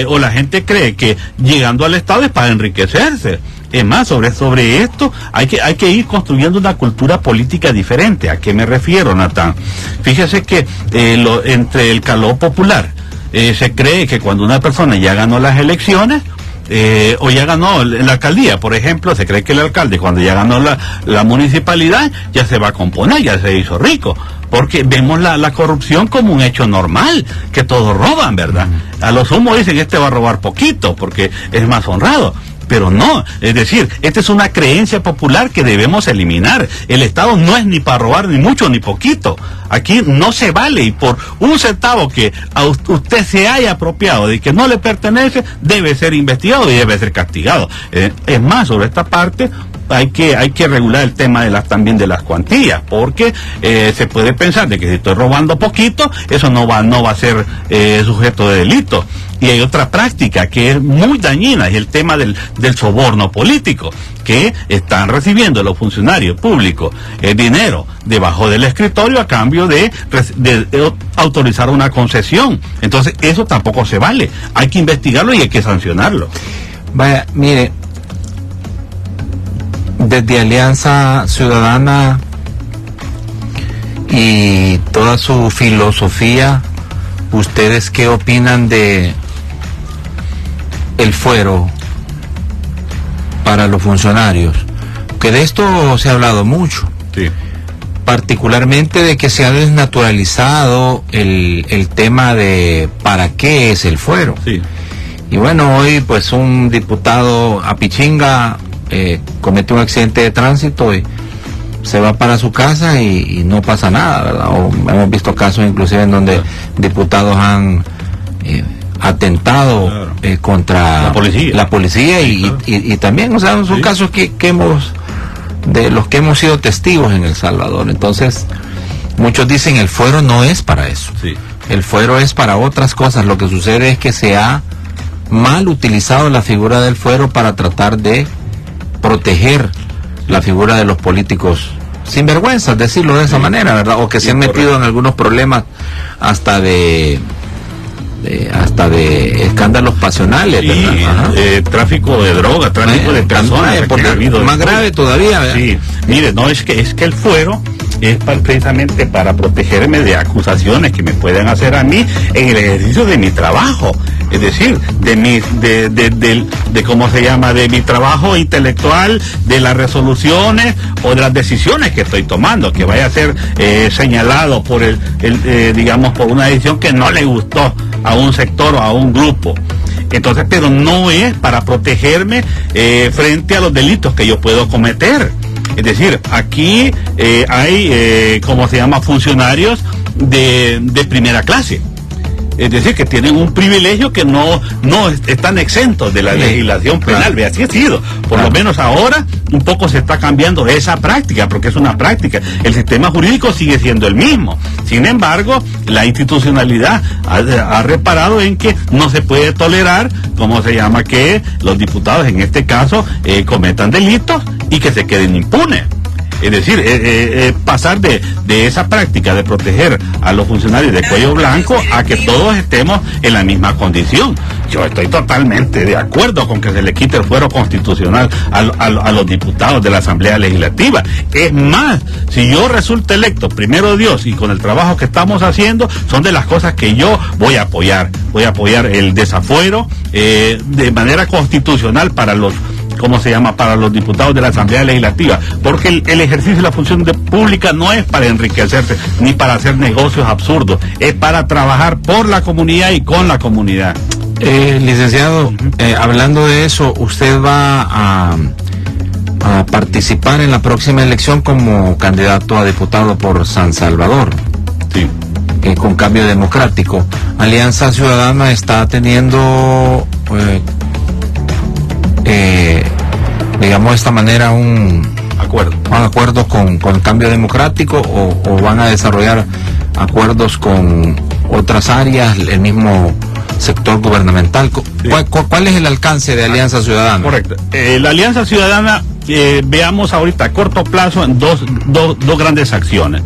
o la gente cree que llegando al Estado es para enriquecerse. Es más, sobre esto hay que ir construyendo una cultura política diferente. ¿A qué me refiero, Natán? Fíjese que entre el calor popular, se cree que cuando una persona ya ganó las elecciones, o ya ganó la alcaldía, por ejemplo, se cree que el alcalde, cuando ya ganó la municipalidad, ya se va a componer, ya se hizo rico, porque vemos la corrupción como un hecho normal, que todos roban, ¿verdad? A lo sumo dicen, este va a robar poquito, porque es más honrado. Pero no, es decir, esta es una creencia popular que debemos eliminar. El Estado no es ni para robar ni mucho ni poquito. Aquí no se vale, y por un centavo que a usted se haya apropiado de que no le pertenece, debe ser investigado y debe ser castigado. Es más, sobre esta parte hay que regular el tema también de las cuantías, porque se puede pensar de que si estoy robando poquito, eso no va a ser sujeto de delito. Y hay otra práctica que es muy dañina, es el tema del soborno político, que están recibiendo los funcionarios públicos dinero debajo del escritorio a cambio de autorizar una concesión. Entonces eso tampoco se vale, hay que investigarlo y hay que sancionarlo. Vaya, mire, desde Alianza Ciudadana y toda su filosofía, ¿ustedes qué opinan de el fuero para los funcionarios? Que de esto se ha hablado mucho, sí, particularmente de que se ha desnaturalizado el tema de para qué es el fuero. Sí. Y bueno, hoy pues un diputado a Pichinga comete un accidente de tránsito y se va para su casa y no pasa nada, ¿verdad? O hemos visto casos inclusive en donde diputados han atentado contra la policía y también, o sea, son casos que hemos, de los que hemos sido testigos en El Salvador. Entonces, muchos dicen el fuero no es para eso. Sí. El fuero es para otras cosas. Lo que sucede es que se ha mal utilizado la figura del fuero para tratar de proteger la figura de los políticos sinvergüenzas, decirlo de esa manera, ¿verdad? O que se han metido en algunos problemas hasta de escándalos pasionales, ¿verdad? Tráfico de droga, tráfico de personas, más grave todavía, ¿verdad? Sí, mire, no, es que el fuero es precisamente para protegerme de acusaciones que me pueden hacer a mí en el ejercicio de mi trabajo, es decir, de cómo se llama, de mi trabajo intelectual, de las resoluciones o de las decisiones que estoy tomando, que vaya a ser señalado por digamos, por una decisión que no le gustó a un sector o a un grupo. Entonces, pero no es para protegerme frente a los delitos que yo puedo cometer. Es decir, aquí hay, ¿cómo se llama?, funcionarios de primera clase. Es decir, que tienen un privilegio que no están exentos de la legislación penal. Ve, así ha sido. Por lo menos ahora un poco se está cambiando esa práctica, porque es una práctica. El sistema jurídico sigue siendo el mismo. Sin embargo, la institucionalidad ha reparado en que no se puede tolerar, ¿cómo se llama?, que los diputados, en este caso, cometan delitos y que se queden impunes. Es decir, pasar de esa práctica de proteger a los funcionarios de cuello blanco a que todos estemos en la misma condición. Yo estoy totalmente de acuerdo con que se le quite el fuero constitucional a los diputados de la Asamblea Legislativa. Es más, si yo resulto electo, primero Dios, y con el trabajo que estamos haciendo, son de las cosas que yo voy a apoyar. Voy a apoyar el desafuero de manera constitucional para los, ¿cómo se llama?, para los diputados de la Asamblea Legislativa, porque el ejercicio de la función pública no es para enriquecerse ni para hacer negocios absurdos, es para trabajar por la comunidad y con la comunidad. Licenciado, hablando de eso, ¿usted va a participar en la próxima elección como candidato a diputado por San Salvador? Sí. Con Cambio Democrático. Alianza Ciudadana está teniendo digamos de esta manera un acuerdo con Cambio Democrático, o van a desarrollar acuerdos con otras áreas, el mismo sector gubernamental. Sí. ¿Cuál es el alcance de Alianza Ciudadana? Correcto. La Alianza Ciudadana, veamos ahorita a corto plazo en dos grandes acciones.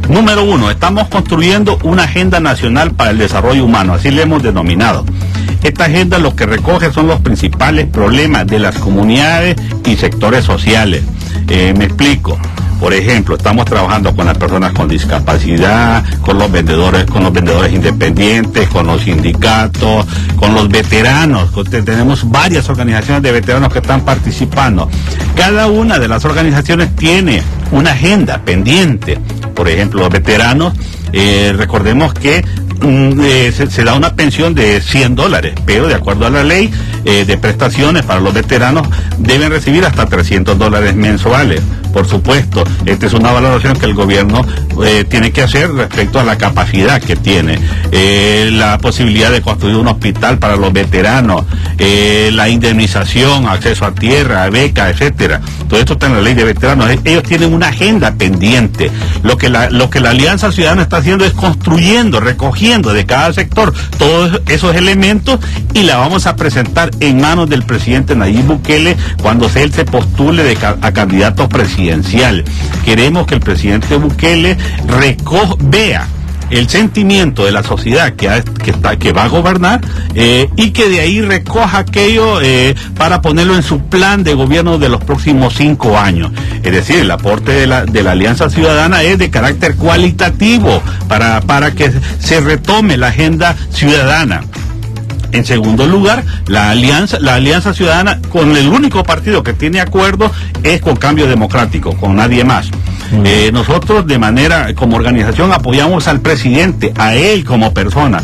Número uno, estamos construyendo una agenda nacional para el desarrollo humano, así le hemos denominado. Esta agenda lo que recoge son los principales problemas de las comunidades y sectores sociales. Me explico. Por ejemplo, estamos trabajando con las personas con discapacidad, con los vendedores independientes, con los sindicatos, con los veteranos. Tenemos varias organizaciones de veteranos que están participando. Cada una de las organizaciones tiene una agenda pendiente. Por ejemplo, los veteranos, recordemos que se da una pensión de $100, pero de acuerdo a la ley de prestaciones para los veteranos deben recibir hasta $300 mensuales. Por supuesto, esta es una valoración que el gobierno tiene que hacer respecto a la capacidad que tiene, la posibilidad de construir un hospital para los veteranos, la indemnización, acceso a tierra, beca, etcétera. Todo esto está en la ley de veteranos. Ellos tienen una agenda pendiente. Lo que la Alianza Ciudadana está haciendo es construyendo, recogiendo de cada sector todos esos elementos y la vamos a presentar en manos del presidente Nayib Bukele cuando él se postule a candidato presidencial. Queremos que el presidente Bukele vea el sentimiento de la sociedad que va a gobernar y que de ahí recoja aquello para ponerlo en su plan de gobierno de los próximos 5 años. Es decir, el aporte de la Alianza Ciudadana es de carácter cualitativo para que se retome la agenda ciudadana. En segundo lugar, la Alianza Ciudadana, con el único partido que tiene acuerdo es con Cambio Democrático, con nadie más. Nosotros como organización apoyamos al presidente, a él como persona.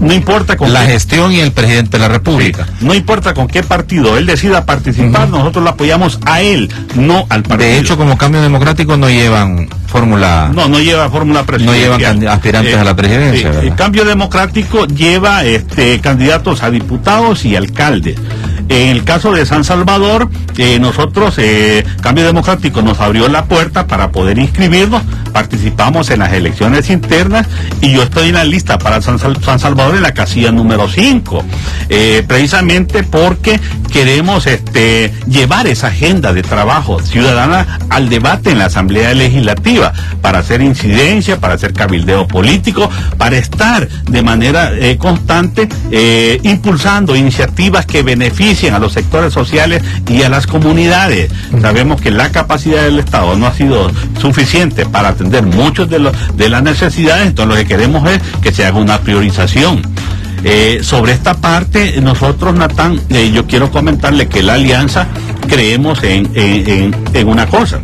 No importa con la gestión y el presidente de la República. Sí, no importa con qué partido él decida participar, nosotros lo apoyamos a él, no al partido. De hecho, como Cambio Democrático no llevan fórmula. No lleva fórmula presidencial. No llevan aspirantes a la presidencia. El Cambio Democrático lleva candidatos a diputados y alcaldes. En el caso de San Salvador, nosotros, Cambio Democrático nos abrió la puerta para poder inscribirnos, participamos en las elecciones internas y yo estoy en la lista para San Salvador en la casilla número 5, precisamente porque queremos llevar esa agenda de trabajo ciudadana al debate en la Asamblea Legislativa, para hacer incidencia, para hacer cabildeo político, para estar de manera constante impulsando iniciativas que beneficien a los sectores sociales y a las comunidades. Sabemos que la capacidad del Estado no ha sido suficiente para atender muchas de las necesidades, entonces lo que queremos es que se haga una priorización. Sobre esta parte, nosotros, Natán, yo quiero comentarle que la Alianza creemos en una cosa,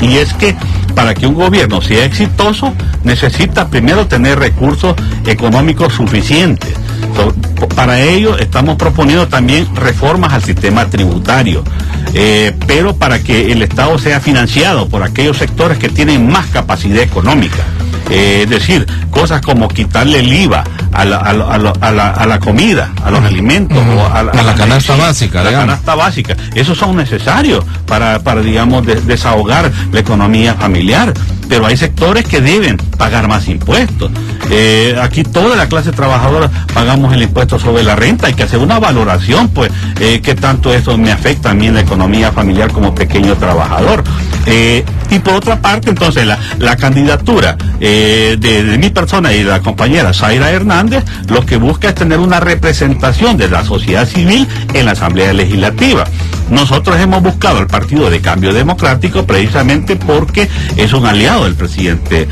y es que para que un gobierno sea exitoso necesita primero tener recursos económicos suficientes. Para ello estamos proponiendo también reformas al sistema tributario, pero para que el Estado sea financiado por aquellos sectores que tienen más capacidad económica. Es decir, cosas como quitarle el IVA a la comida, a los alimentos, o a la canasta básica. La canasta básica. Esos son necesarios para digamos, desahogar la economía familiar. Pero hay sectores que deben pagar más impuestos. Aquí toda la clase trabajadora pagamos el impuesto sobre la renta. Hay que hacer una valoración, pues, qué tanto eso me afecta a mí en la economía familiar como pequeño trabajador. Y por otra parte, entonces, la candidatura de mi persona y de la compañera Zaira Hernández, lo que busca es tener una representación de la sociedad civil en la Asamblea Legislativa. Nosotros hemos buscado el Partido de Cambio Democrático precisamente porque es un aliado del presidente,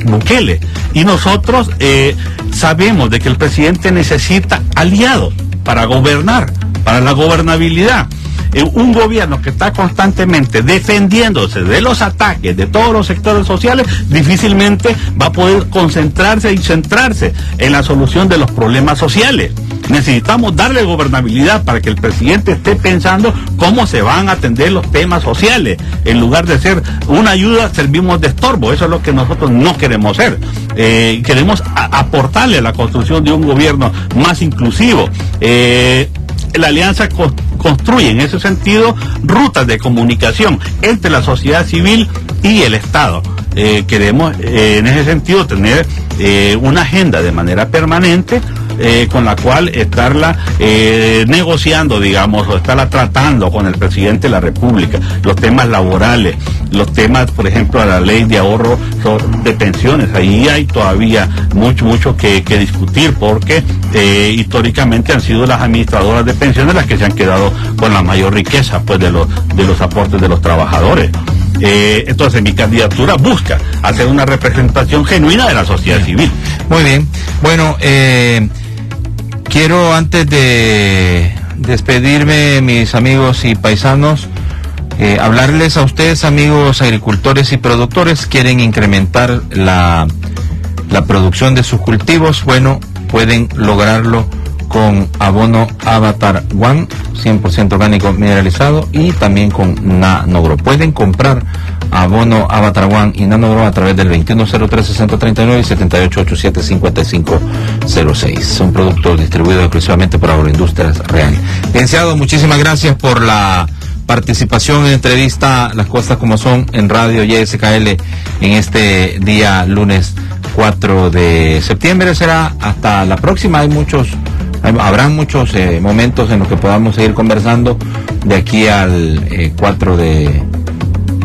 Bukele. Y nosotros sabemos de que el presidente necesita aliados para gobernar, para la gobernabilidad. Un gobierno que está constantemente defendiéndose de los ataques de todos los sectores sociales difícilmente va a poder concentrarse y centrarse en la solución de los problemas sociales. Necesitamos darle gobernabilidad para que el presidente esté pensando cómo se van a atender los temas sociales. En lugar de ser una ayuda, servimos de estorbo. Eso es lo que nosotros no queremos ser. Queremos aportarle a la construcción de un gobierno más inclusivo. La Alianza construye en ese sentido rutas de comunicación entre la sociedad civil y el Estado. Queremos en ese sentido tener una agenda de manera permanente con la cual estarla negociando, digamos, o estarla tratando con el presidente de la República, los temas laborales, los temas, por ejemplo, a la ley de ahorro de pensiones. Ahí hay todavía mucho que discutir, porque históricamente han sido las administradoras de pensiones las que se han quedado con la mayor riqueza, pues, de los aportes de los trabajadores. Entonces mi candidatura busca hacer una representación genuina de la sociedad civil. Muy bien. Bueno, quiero, antes de despedirme, mis amigos y paisanos, hablarles a ustedes, amigos agricultores y productores. Quieren incrementar la la producción de sus cultivos, bueno, pueden lograrlo con abono Avatar One, 100% orgánico mineralizado, y también con Nanogro. Pueden comprar abono Avatar One y Nanogro a través del 2103-6039 y 7887-5506. Son productos distribuidos exclusivamente por Agroindustrias Real. Licenciado, muchísimas gracias por la participación en entrevista Las Cosas Como Son en Radio YSKL en este día lunes 4 de septiembre. Será hasta la próxima. Habrán muchos momentos en los que podamos seguir conversando de aquí al 4 de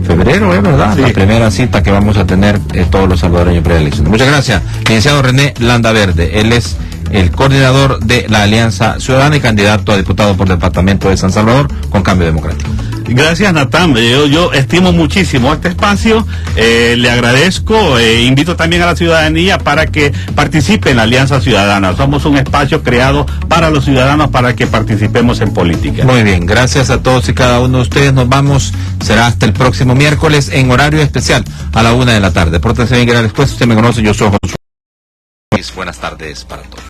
febrero, ¿verdad? Sí. La primera cita que vamos a tener todos los salvadoreños preelecciones. Muchas gracias, licenciado René Landaverde. Él es el coordinador de la Alianza Ciudadana y candidato a diputado por el departamento de San Salvador con Cambio Democrático. Gracias, Natán. Yo estimo muchísimo este espacio, le agradezco, invito también a la ciudadanía para que participe en la Alianza Ciudadana. Somos un espacio creado para los ciudadanos para que participemos en política. Muy bien, gracias a todos y cada uno de ustedes. Nos vamos, será hasta el próximo miércoles en horario especial a la 1 de la tarde. Pórtense bien, que usted me conoce, yo soy Josué. Buenas tardes para todos.